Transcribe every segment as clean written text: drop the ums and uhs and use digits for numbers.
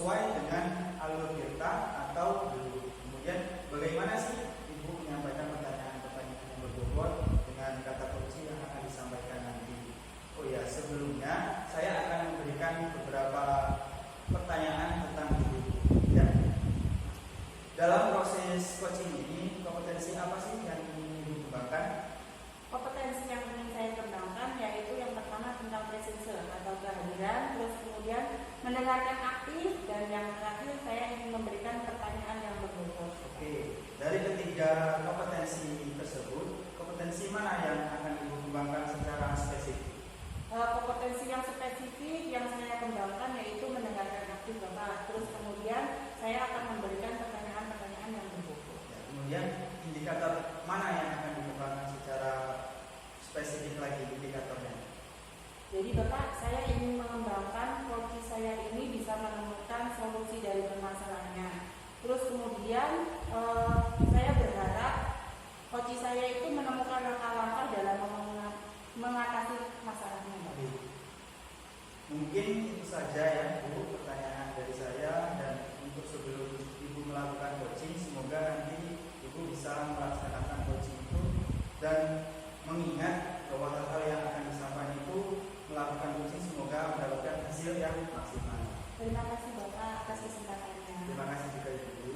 sesuai dengan alur kita atau belum. Kemudian bagaimana sih Ibu menyampaikan pertanyaan-pertanyaan yang berbobot dengan kata kunci yang akan disampaikan nanti. Oh ya, sebelumnya saya akan memberikan beberapa pertanyaan tentang diri ya. Dalam proses coaching ini, kompetensi apa sih yang ingin dikembangkan? Kompetensi yang ingin saya kembangkan yaitu yang pertama tentang presence atau kehadiran, terus kemudian mendengarkan aktif, dan yang terakhir saya ingin memberikan pertanyaan yang berbobot. Oke, dari ketiga kompetensi tersebut, kompetensi mana yang akan Ibu kembangkan secara spesifik? Kompetensi yang spesifik yang saya kembangkan yaitu mendengarkan aktif, Bapak. Terus kemudian saya akan memberikan pertanyaan-pertanyaan yang berbobot. Ya, kemudian indikator mana yang akan dikembangkan secara spesifik lagi indikatornya? Jadi Bapak, saya ingin mengembangkan coach saya ini bisa menemukan solusi dari permasalahannya. Terus kemudian saya berharap coach saya itu menemukan langkah-langkah dalam mengatasi masalahnya. Mungkin itu saja ya Bu pertanyaan dari saya, dan untuk sebelum Ibu melakukan coaching, semoga nanti Ibu bisa melaksanakan coaching itu dan mengingat bahwa hal-hal yang akan disampaikan itu melakukan coaching, semoga mendapatkan hasil yang maksimal. Terima kasih Bapak atas kesempatannya. Terima kasih juga Ibu.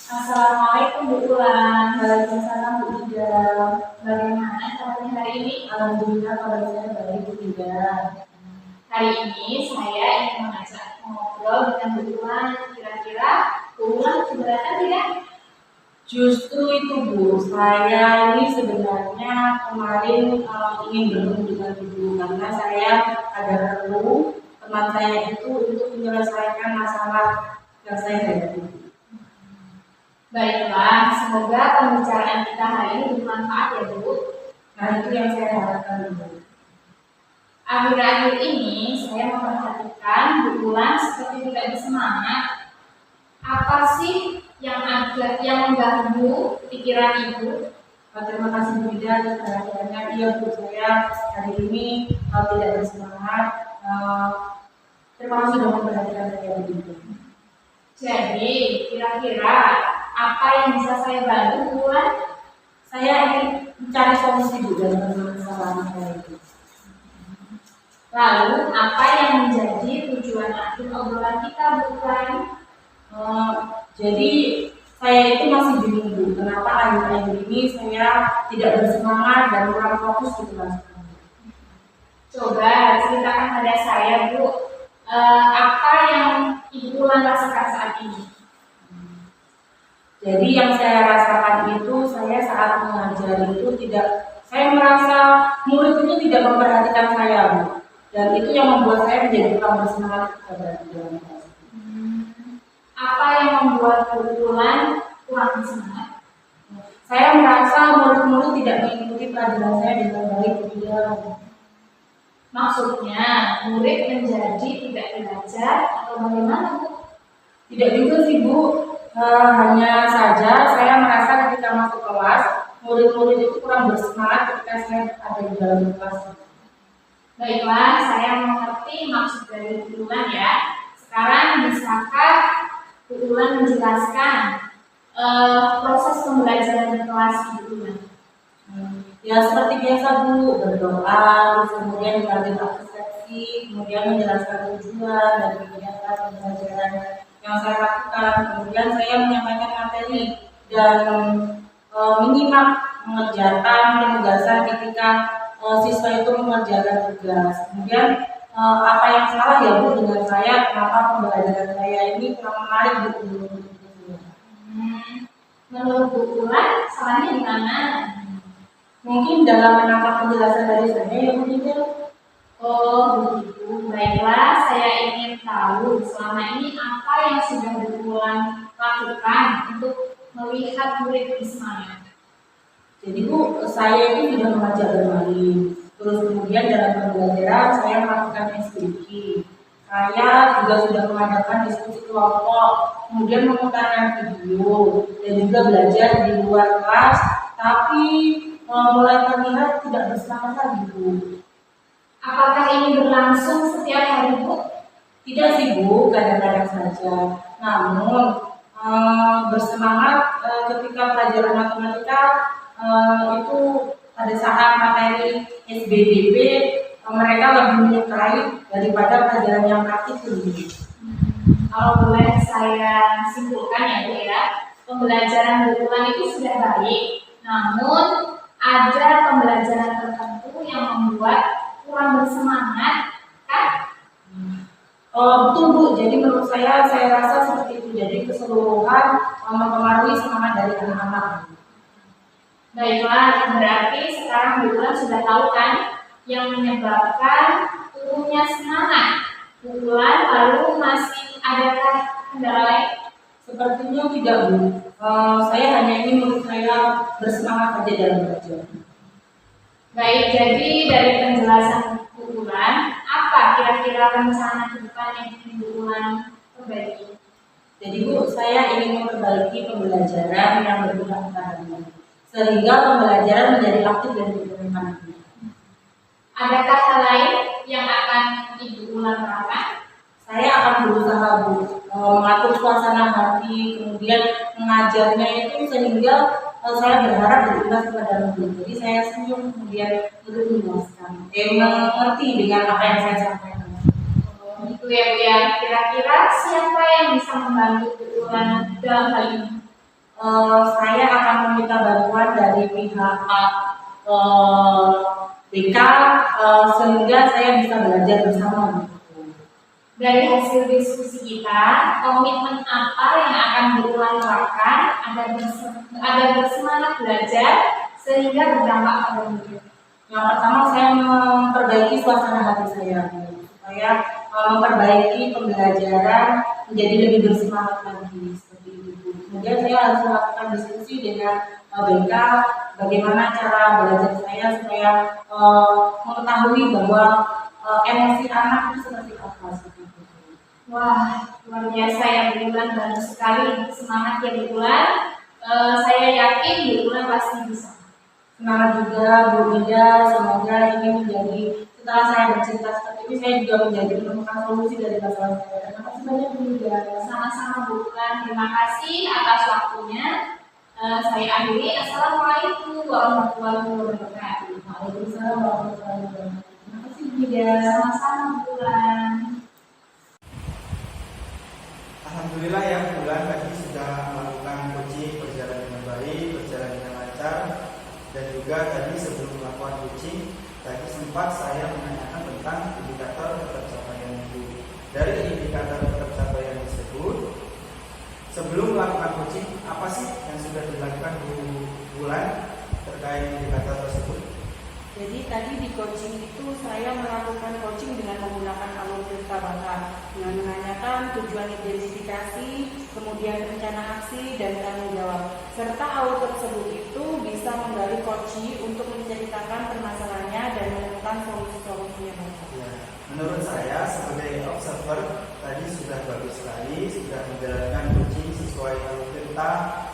Assalamualaikum Bu Ulan. Waalaikumsalam Bu Ida. Bagaimana kabarnya hari ini? Alhamdulillah kabar saya baik Bu Ida. Hari ini saya ingin mengajak ngobrol dengan Bu Ulan. Kira-kira Bu Ulan keberatan tidak? Justru itu Bu, saya ini sebenarnya kemarin ingin bertemu dengan Ibu karena saya ada perlu teman saya itu untuk menyelesaikan masalah yang saya hadapi. Baiklah, semoga pembicaraan kita hari ini bermanfaat ya Bu. Nah itu yang saya harapkan Bu. Akhir-akhir ini saya memperhatikan Bu Ulan seperti tidak bersemangat. Apa sih yang mengganggu pikiran Ibu? Terima kasih Bu Ida atas perhatiannya. Iya Bu, saya hari ini tidak bersemangat. Terima kasih sudah memperhatikan saya begitu. Jadi kira-kira apa yang bisa saya bantu Bu Ulan? Saya ingin mencari solusi Bu dalam masalah saya itu. Lalu apa yang menjadi tujuan akhir obrolan kita Bu Ulan? Jadi saya itu masih bingung Bu, kenapa akhir-akhir ini saya tidak bersemangat dan kurang fokus di kelas. Coba ceritakan pada saya Bu, apa yang Ibu Ulan rasakan saat ini? Jadi yang saya rasakan itu saya saat mengajar itu saya merasa murid itu tidak memperhatikan saya Bu, dan itu yang membuat saya menjadi kurang bersemangat pada dalam kelas. Apa yang membuat Bu Ulan kurang bersemangat? Saya merasa murid-murid tidak mengikuti pelajaran saya dengan baik Bu. Maksudnya murid menjadi tidak belajar atau bagaimana Bu? Tidak juga sih Bu. Hanya saja saya merasa ketika masuk kelas murid-murid itu kurang bersemangat ketika saya ada di dalam kelas. Baiklah, saya mengerti maksud dari Bu Ulan ya. Sekarang bisakah Bu Ulan menjelaskan proses pembelajaran di kelas Bu Ulan? Ya seperti biasa Bu, berdoa, kemudian mengambil persepsi, kemudian menjelaskan tujuan dan kegiatan pembelajaran yang saya lakukan, kemudian saya menyampaikan materi dan menyimak mengerjakan penugasan ketika siswa itu mengerjakan tugas. Kemudian apa yang salah ya Bu dengan saya, kenapa pembelajaran saya ini kurang menarik Bu? Menurut Bu Ulan salahnya di mana? Mungkin dalam menangkap penjelasan dari saya ya Bu. Oh begitu, baiklah, saya ingin tahu selama ini apa yang sudah Bu Ulan lakukan untuk melihat murid bersemangat. Jadi Bu, saya ini sudah mengajak bermain, terus kemudian dalam pembelajaran saya melakukan SPG. Saya juga sudah mengadakan diskusi kelompok, kemudian memutarkan video dan juga belajar di luar kelas, tapi mulai terlihat tidak bersemangat lagi Bu. Apakah ini berlangsung setiap hari Bu? Tidak sih Bu, kadang-kadang saja. Namun bersemangat ketika pelajaran matematika itu pada saat materi SBDP mereka lebih menyukai daripada pelajaran yang praktis lebih. Kalau boleh saya simpulkan ya Bu ya, pembelajaran berulang itu sudah baik, namun ada pembelajaran tertentu yang membuat kurang bersemangat, kan? Betul Bu, jadi menurut saya rasa seperti itu. Jadi keseluruhan mempengaruhi semangat dari anak-anak. Baiklah, berarti sekarang Bu Ulan sudah tahu kan yang menyebabkan turunnya semangat. Bu Ulan lalu masih adakah kendala lain? Sepertinya tidak Bu. Saya hanya ingin murid saya bersemangat saja dalam belajar. Baik, jadi dari penjelasan Bu Ulan, apa kira-kira rencana ke depan yang ingin Bu Ulan perbaiki? Jadi Bu, saya ingin memperbaiki pembelajaran yang berguna kepadanya, sehingga pembelajaran menjadi aktif dan bermanfaat. Adakah hal lain yang akan Ibu Ulan terapkan? Saya akan berusaha Bu, mengatur suasana hati, kemudian mengajarnya itu sehingga saya berharap berimbas kepada murid. Jadi saya senyum, kemudian murid menjelaskan, mengerti dengan apa yang saya sampaikan. Itu ya Bu ya. Kira-kira siapa yang bisa membantu Bu Ulan dalam hal ini? Saya akan meminta bantuan dari pihak BK sehingga saya bisa belajar bersama. Dari hasil diskusi kita, komitmen apa yang akan Bu Ulan terapkan agar bersemangat belajar sehingga berdampak pada murid? Yang pertama, saya memperbaiki suasana hati saya, supaya memperbaiki pembelajaran menjadi lebih bersemangat lagi seperti itu. Kemudian saya harus melakukan diskusi dengan BK bagaimana cara belajar saya supaya mengetahui bahwa emosi anak itu seperti apa. Wah, luar biasa ya Bu Ulan, baru sekali semangat ya Bu Ulan. Saya yakin Bu Ulan pasti bisa. Semangat juga Bu Ida, semoga ini menjadi, setelah saya bercerita seperti ini, saya juga menjadi menemukan solusi dari masalah saya. Terima kasih banyak Bu Ida. Sama-sama Bu Ulan, terima kasih atas waktunya. Saya akhiri. Assalamualaikum warahmatullahi wabarakatuh. Waalaikumsalam warahmatullahi wabarakatuh. Terima kasih Bu Ida. Sama-sama Bu Ulan. Alhamdulillah ya, bulan tadi sudah melakukan coaching, berjalan dengan baik, berjalan dengan lancar, dan juga tadi sebelum melakukan coaching, tadi sempat saya menanyakan tentang indikator tercapaian itu. Dari indikator tercapaian tersebut, sebelum melakukan coaching, apa sih yang sudah dilakukan bulan terkait indikator tersebut? Jadi tadi di coaching itu saya melakukan coaching dengan menggunakan alur cerita bakar, dengan menanyakan tujuan identifikasi, kemudian rencana aksi dan tanggung jawab. Serta alur tersebut itu bisa menggali coaching untuk menceritakan permasalahannya dan menemukan solusi-solusinya. Ya, menurut saya sebagai observer tadi sudah bagus sekali, sudah menjalankan coaching sesuai alur cerita,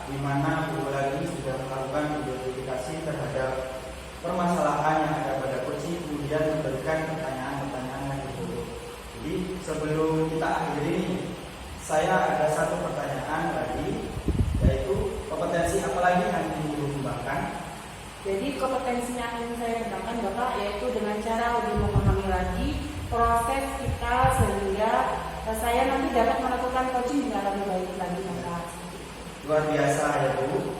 di mana bulan ini sudah melakukan identifikasi terhadap permasalahan yang ada pada coaching, kemudian memberikan pertanyaan-pertanyaan yang betul. Jadi sebelum kita akhiri, saya ada satu pertanyaan lagi, yaitu kompetensi apa lagi yang ingin Ibu kembangkan? Jadi kompetensi yang ingin saya kembangkan Bapak yaitu dengan cara lebih memahami lagi proses kita sehingga saya nanti dapat melakukan coaching dengan lebih baik lagi Bapak. Luar biasa ya Bu.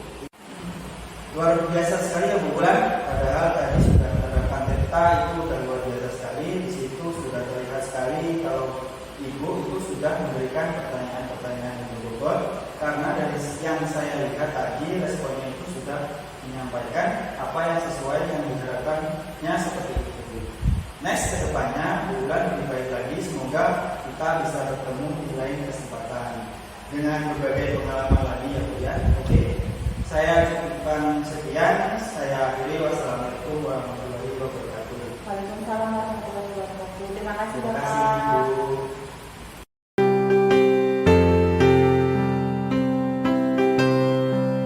Luar biasa sekali ya Bu Bulan. Padahal tadi sudah menerapkan data itu sudah luar biasa sekali. Di situ sudah terlihat sekali kalau Ibu itu sudah memberikan pertanyaan-pertanyaan yang berbobot. Karena dari yang saya lihat tadi responnya itu sudah menyampaikan apa yang sesuai yang diharapkannya seperti itu. Next kedepannya Bu Bulan lebih baik lagi. Semoga kita bisa bertemu di lain kesempatan dengan berbagai pengalaman lagi ya Bu ya. Oke. Saya cukupkan sekian. Saya akhiri. Wassalamualaikum warahmatullahi wabarakatuh. Waalaikumsalam warahmatullahi wabarakatuh. Terima kasih Terima Bapak. kasih.